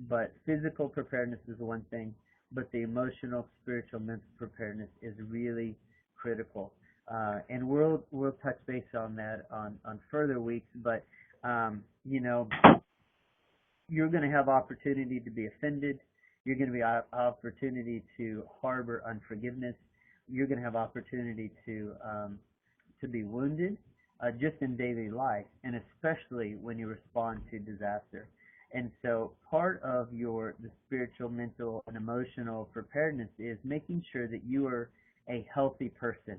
but physical preparedness is one thing, but the emotional, spiritual, mental preparedness is really critical. And we'll touch base on that on further weeks, but you're going to have opportunity to be offended. You're going to be opportunity to harbor unforgiveness. You're going to have opportunity to be wounded, just in daily life, and especially when you respond to disaster. And so part of the spiritual, mental, and emotional preparedness is making sure that you are a healthy person.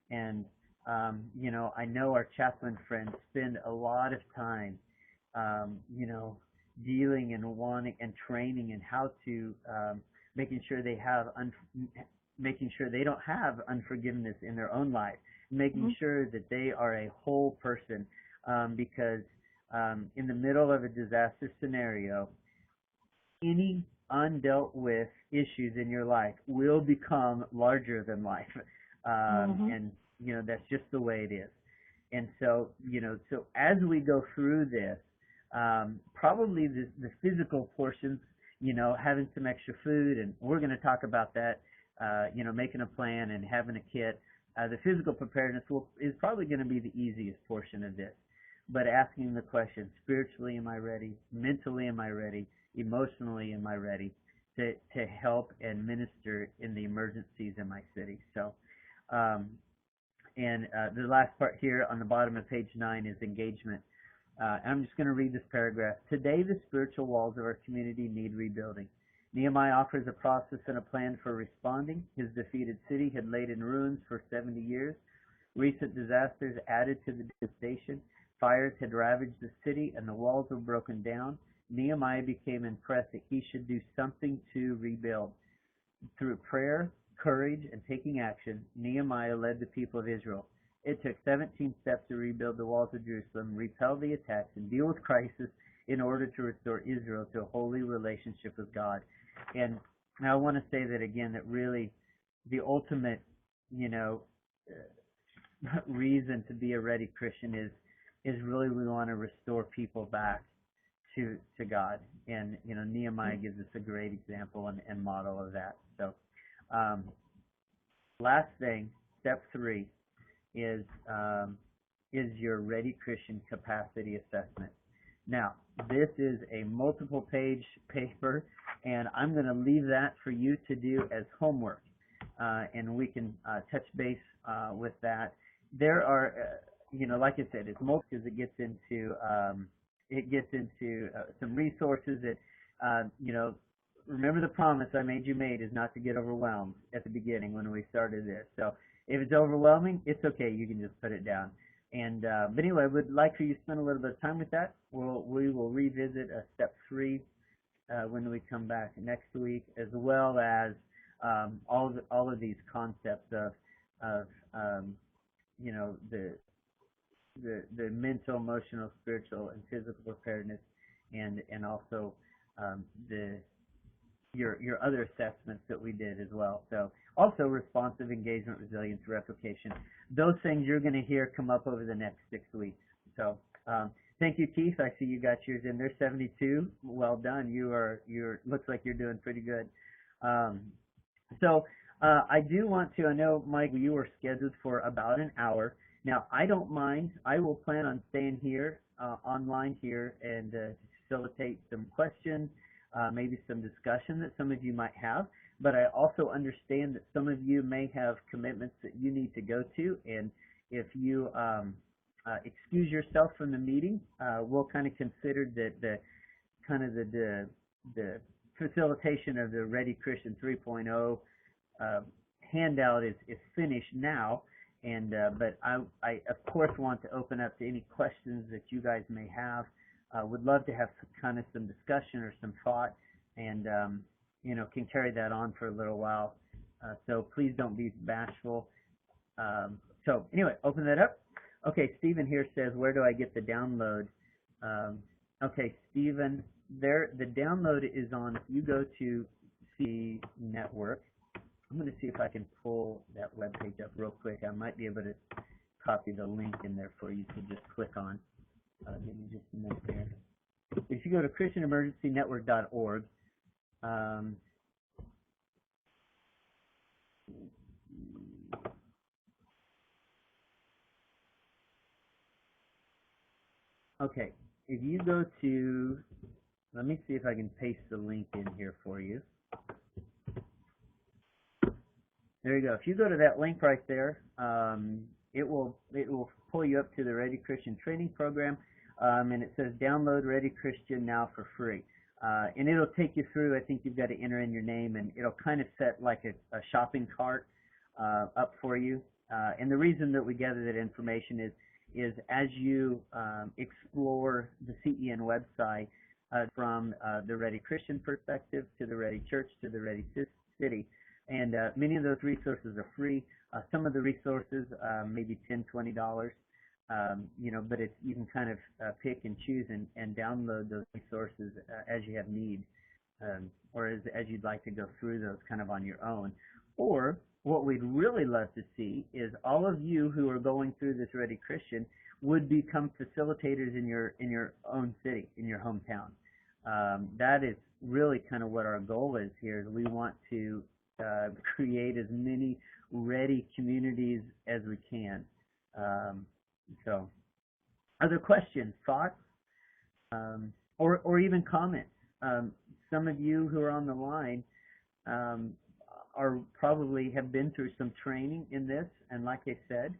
And, I know our chaplain friends spend a lot of time, dealing and wanting and training in how to, making sure they don't have unforgiveness in their own life, making sure that they are a whole person, because in the middle of a disaster scenario, any undealt with issues in your life will become larger than life. And, that's just the way it is. And so, so as we go through this, probably the physical portions, having some extra food, and we're going to talk about that, making a plan and having a kit. The physical preparedness is probably going to be the easiest portion of this. But asking the question, spiritually, am I ready? Mentally, am I ready? Emotionally, am I ready to help and minister in the emergencies in my city? So, the last part here on the bottom of page 9 is engagement. I'm just going to read this paragraph. Today, the spiritual walls of our community need rebuilding. Nehemiah offers a process and a plan for responding. His defeated city had laid in ruins for 70 years. Recent disasters added to the devastation. Fires had ravaged the city and the walls were broken down. Nehemiah became impressed that he should do something to rebuild. Through prayer, courage and taking action, Nehemiah led the people of Israel. It took 17 steps to rebuild the walls of Jerusalem, repel the attacks, and deal with crisis in order to restore Israel to a holy relationship with God. And I want to say that again, that really the ultimate, reason to be a ready Christian is really we want to restore people back to God. And, Nehemiah gives us a great example and model of that. So, last thing, step 3 is your Ready Christian capacity assessment. Now, this is a multiple page paper, and I'm going to leave that for you to do as homework, and we can touch base with that. There are, like I said, it's multiple because it gets into some resources that, remember the promise I made you is not to get overwhelmed at the beginning when we started this. So if it's overwhelming, it's okay. You can just put it down. And but anyway, I would like for you to spend a little bit of time with that. We will revisit step 3 when we come back next week, as well as all of these concepts of the mental, emotional, spiritual, and physical preparedness, and also your other assessments that we did as well. So also responsive engagement, resilience, replication. Those things you're going to hear come up over the next 6 weeks. So thank you, Keith. I see you got yours in there, 72. Well done. Looks like you're doing pretty good. So I do want to, I know, Mike, you were scheduled for about an hour. Now, I don't mind. I will plan on staying here, online here, and facilitate some questions, maybe some discussion that some of you might have. But I also understand that some of you may have commitments that you need to go to, and if you excuse yourself from the meeting, we'll kind of consider that the facilitation of the Ready Christian 3.0 handout is finished now. And but I of course want to open up to any questions that you guys may have. Would love to have some discussion or some thought, and can carry that on for a little while. So please don't be bashful. So anyway, open that up. Okay, Stephen here says, where do I get the download? Okay, Stephen, the download is on, if you go to CEN Network. I'm going to see if I can pull that web page up real quick. I might be able to copy the link in there for you to just click on. Give me just a minute there. If you go to ChristianEmergencyNetwork.org, okay, if you go to, let me see if I can paste the link in here for you. There you go. If you go to that link right there, it will pull you up to the Ready Christian training program, and it says download Ready Christian now for free. And it'll take you through. I think you've got to enter in your name, and it'll kind of set like a shopping cart up for you. And the reason that we gather that information is as you explore the CEN website from the Ready Christian perspective to the Ready Church to the Ready City. And many of those resources are free. Some of the resources maybe $10, $20, but you can kind of pick and choose and download those resources as you have need, or as you'd like to go through those kind of on your own. Or what we'd really love to see is all of you who are going through this Ready Christian would become facilitators in your own city, in your hometown. That is really kind of what our goal is here. Is we want to create as many ready communities as we can. So, other questions, thoughts, or even comments? Some of you who are on the line are probably have been through some training in this, and like I said,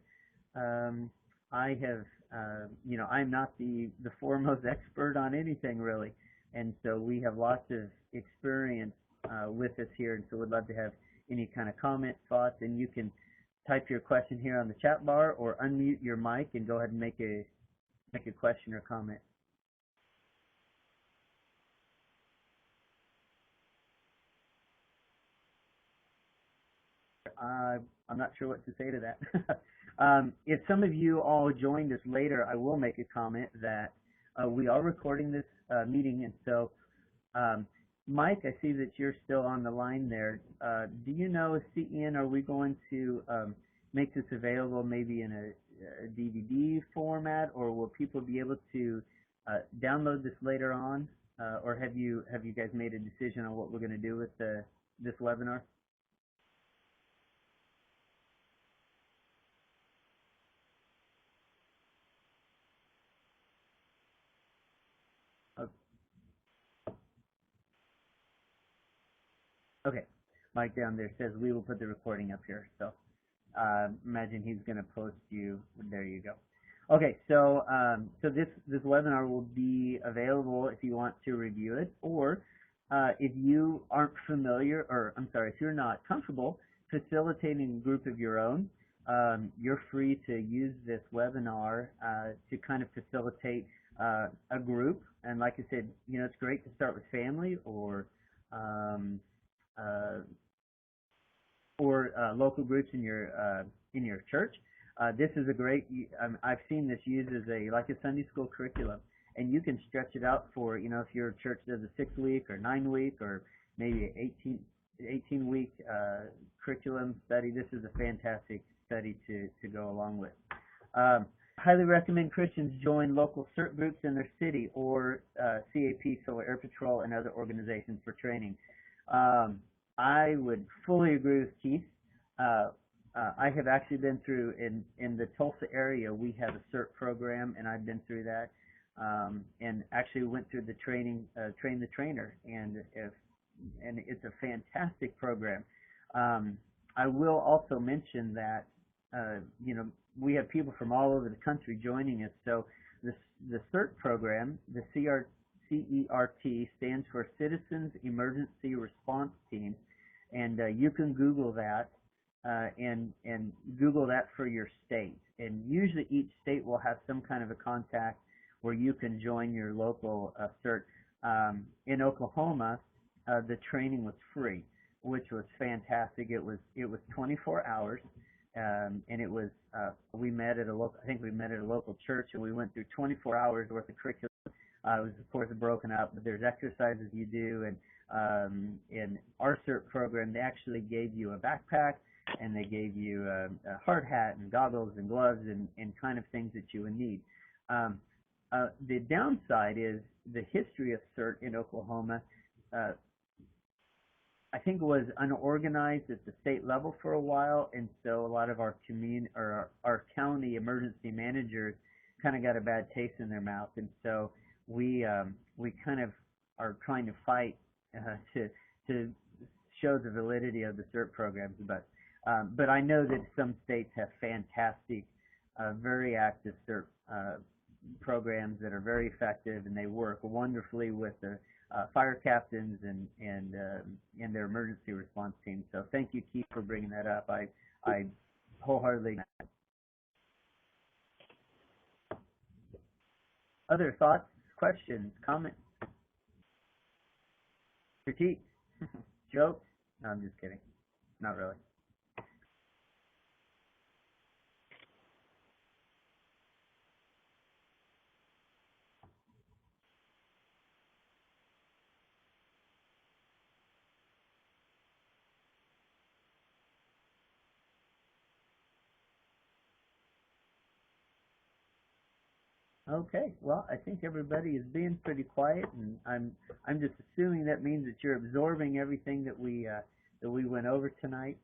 I have, I'm not the foremost expert on anything really, and so we have lots of experience with us here, and so we'd love to have any kind of comment, thoughts, and you can type your question here on the chat bar or unmute your mic and go ahead and make a question or comment. I'm not sure what to say to that. If some of you all joined us later, I will make a comment that we are recording this meeting, and so Mike, I see that you're still on the line there. Do you know, CEN, are we going to make this available maybe in a DVD format, or will people be able to download this later on? Or have you guys made a decision on what we're going to do with this webinar? Okay, Mike down there says we will put the recording up here, so imagine he's going to post you. There you go. Okay, so so this webinar will be available if you want to review it, or if you aren't familiar, or I'm sorry, if you're not comfortable facilitating a group of your own, you're free to use this webinar to kind of facilitate a group. And like I said, you know, it's great to start with family or local groups in your church. This is a great. I've seen this used as like a Sunday school curriculum, and you can stretch it out for, you know, if your church does a 6-week or 9-week or maybe 18-week curriculum study. This is a fantastic study to go along with. Highly recommend Christians join local CERT groups in their city or CAP, Solar Air Patrol, and other organizations for training. I would fully agree with Keith. I have actually been through, in the Tulsa area, we have a CERT program, and I've been through that, and actually went through the training, train the trainer, and it's a fantastic program. I will also mention that, you know, we have people from all over the country joining us, so the CERT program, the CERT stands for Citizens Emergency Response Team, and you can Google that and Google that for your state. And usually each state will have some kind of a contact where you can join your local CERT. In Oklahoma, the training was free, which was fantastic. It was 24 hours, and it was we met at a local. I think we met at a local church, and we went through 24 hours worth of curriculum. It was, of course, broken up, but there's exercises you do, and in our CERT program, they actually gave you a backpack, and they gave you a hard hat and goggles and gloves and kind of things that you would need. The downside is the history of CERT in Oklahoma, I think, was unorganized at the state level for a while, and so a lot of our our county emergency managers kind of got a bad taste in their mouth, and so we kind of are trying to fight to show the validity of the CERT programs, but I know that some states have fantastic, very active CERT programs that are very effective, and they work wonderfully with the fire captains and their emergency response teams. So thank you, Keith, for bringing that up. I wholeheartedly. Other thoughts, questions, comments, critiques, jokes? No, I'm just kidding. Not really. Okay, well, I think everybody is being pretty quiet, and I'm just assuming that means that you're absorbing everything that we went over tonight.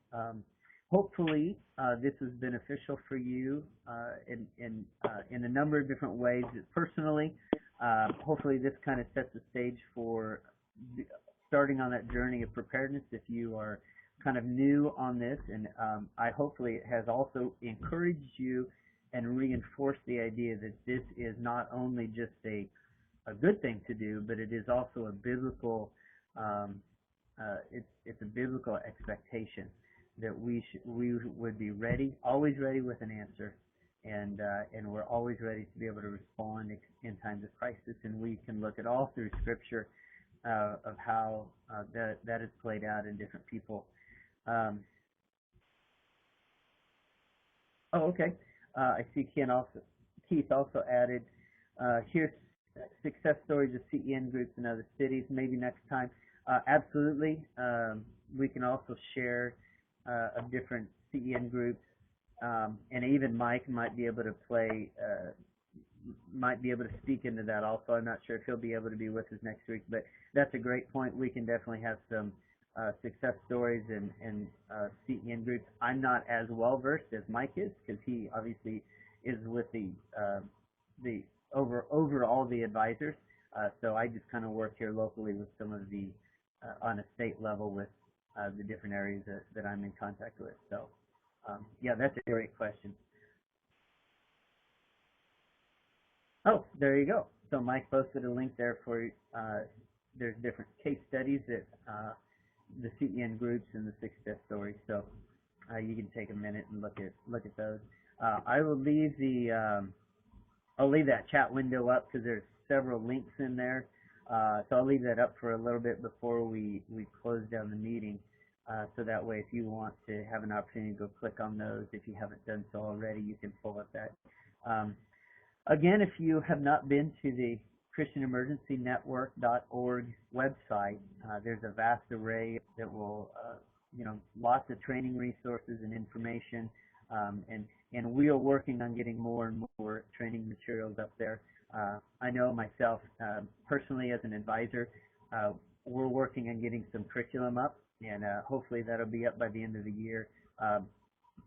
Hopefully, this was beneficial for you in a number of different ways. Personally, hopefully this kind of sets the stage for starting on that journey of preparedness if you are kind of new on this, and hopefully it has also encouraged you and reinforce the idea that this is not only just a good thing to do, but it is also a biblical it's a biblical expectation that we would be ready, always ready with an answer, and we're always ready to be able to respond in times of crisis. And we can look at all through Scripture of how that is played out in different people. Oh, okay. I see Keith also added, here's success stories of CEN groups in other cities, maybe next time. Absolutely. We can also share of different CEN groups, and even Mike might be able to speak into that also. I'm not sure if he'll be able to be with us next week, but that's a great point. We can definitely have some success stories and CEN groups. I'm not as well versed as Mike is, because he obviously is with the over all the advisors. So I just kind of work here locally with some of the on a state level with the different areas that I'm in contact with. So yeah, that's a great question. Oh, there you go. So Mike posted a link there for there's different case studies that the CEN groups and the success stories. So you can take a minute and look at those. I will leave I'll leave that chat window up because there's several links in there. So I'll leave that up for a little bit before we close down the meeting. So that way, if you want to have an opportunity to go click on those, if you haven't done so already, you can pull up that. Again, if you have not been to the ChristianEmergencyNetwork.org website, there's a vast array that will, lots of training resources and information, and we are working on getting more and more training materials up there. I know myself, personally as an advisor, we're working on getting some curriculum up, and hopefully that'll be up by the end of the year.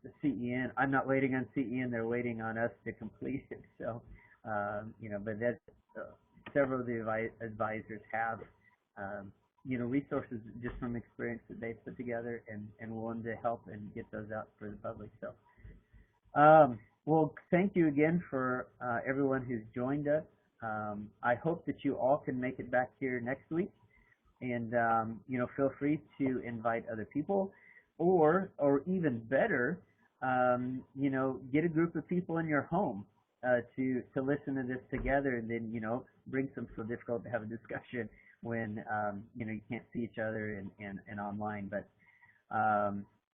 The CEN, I'm not waiting on CEN, they're waiting on us to complete it. So, but that's, several of the advisors have, resources just from experience that they've put together and willing to help and get those out for the public. So, well, thank you again for everyone who's joined us. I hope that you all can make it back here next week, and feel free to invite other people, or even better, get a group of people in your home to listen to this together, and then bring some so difficult to have a discussion when you can't see each other and online. But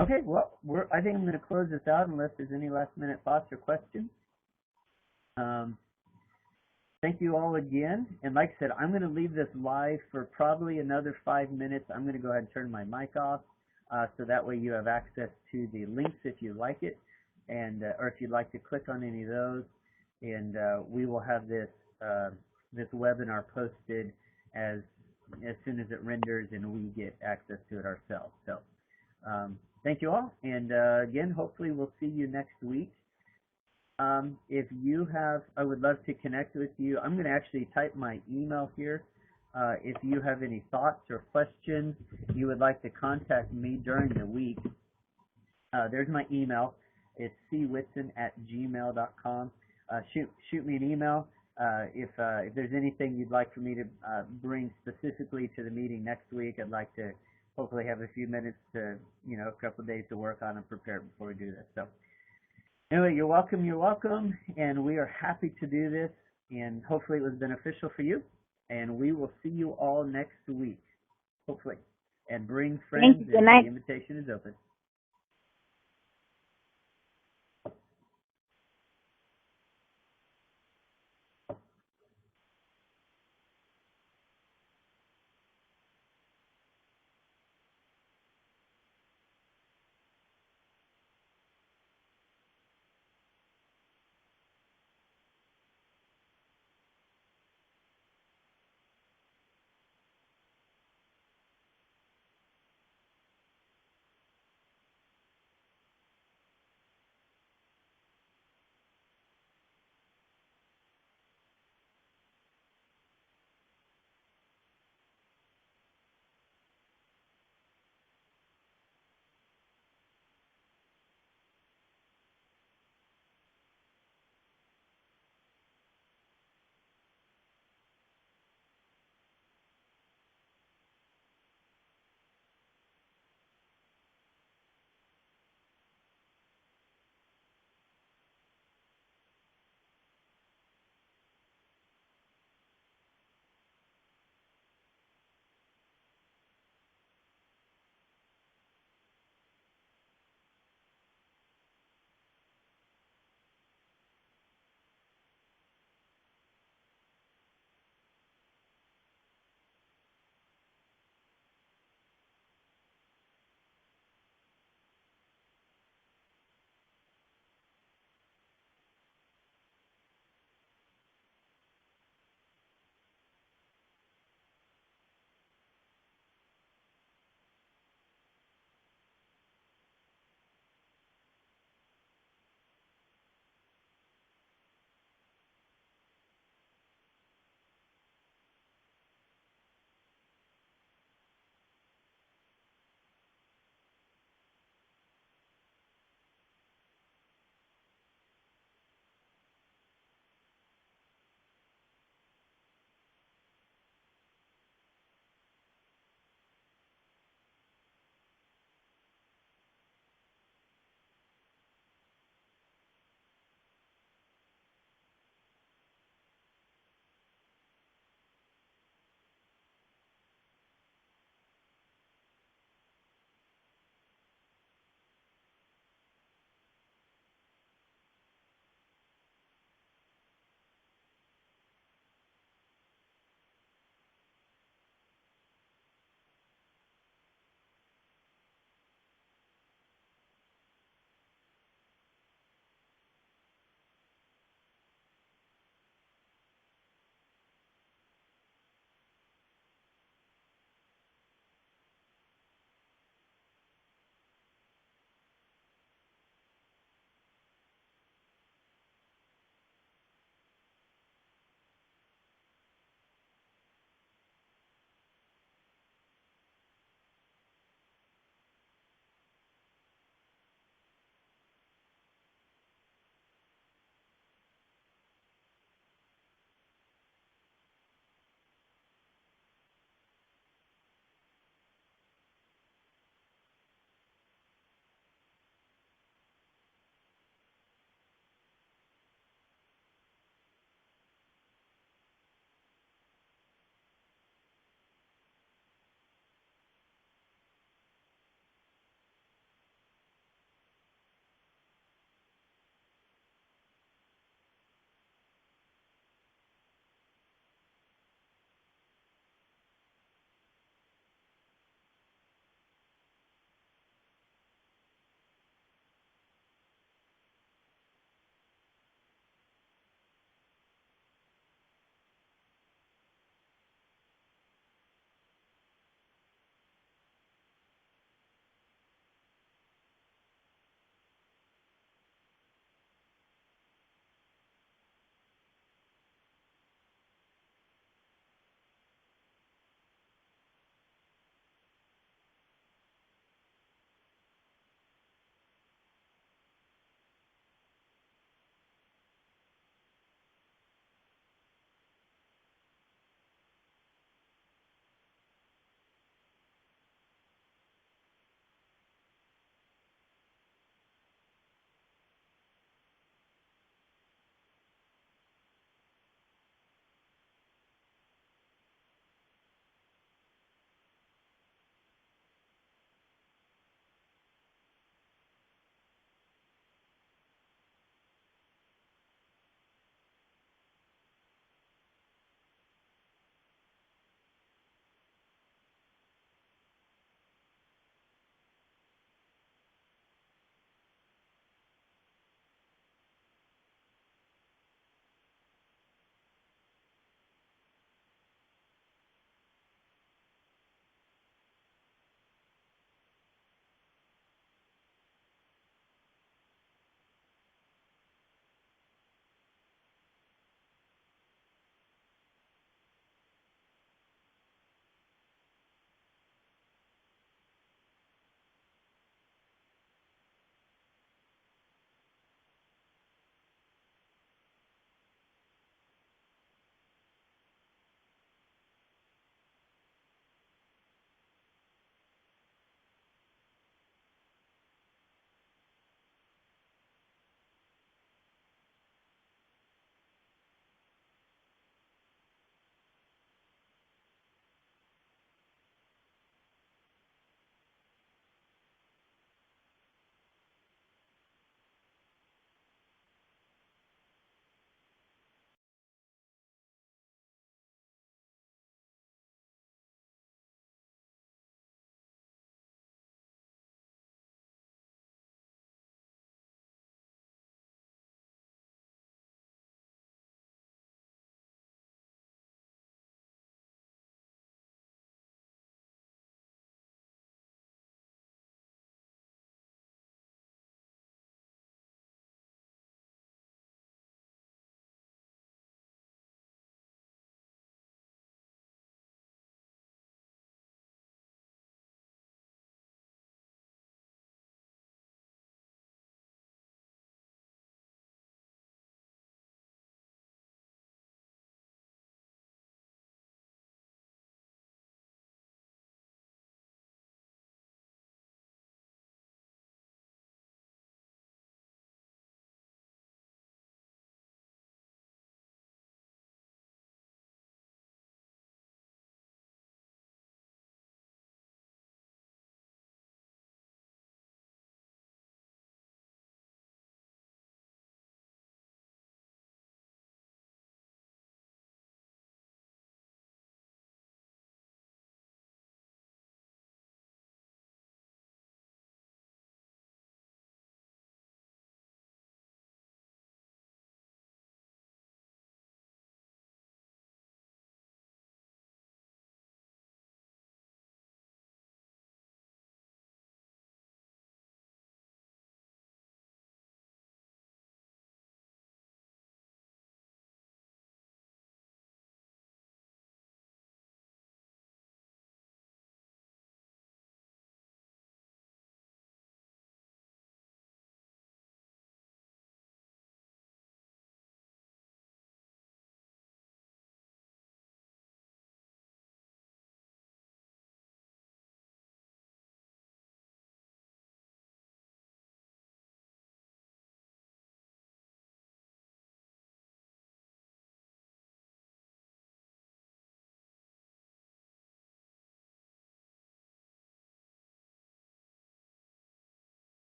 okay, well, I think I'm going to close this out unless there's any last minute thoughts or questions. Thank you all again, and like I said, I'm going to leave this live for probably another 5 minutes. I'm going to go ahead and turn my mic off, so that way you have access to the links if you like it, and or if you'd like to click on any of those, and we will have this webinar posted as soon as it renders and we get access to it ourselves. So thank you all, and again, hopefully we'll see you next week. If you have, I would love to connect with you. I'm going to actually type my email here. If you have any thoughts or questions you would like to contact me during the week, there's my email. It's cwhitson@gmail.com. Shoot me an email. If there's anything you'd like for me to bring specifically to the meeting next week, I'd like to hopefully have a few minutes to, a couple of days to work on and prepare before we do this. So anyway, you're welcome, and we are happy to do this, and hopefully it was beneficial for you, and we will see you all next week, hopefully, and bring friends, and the invitation is open.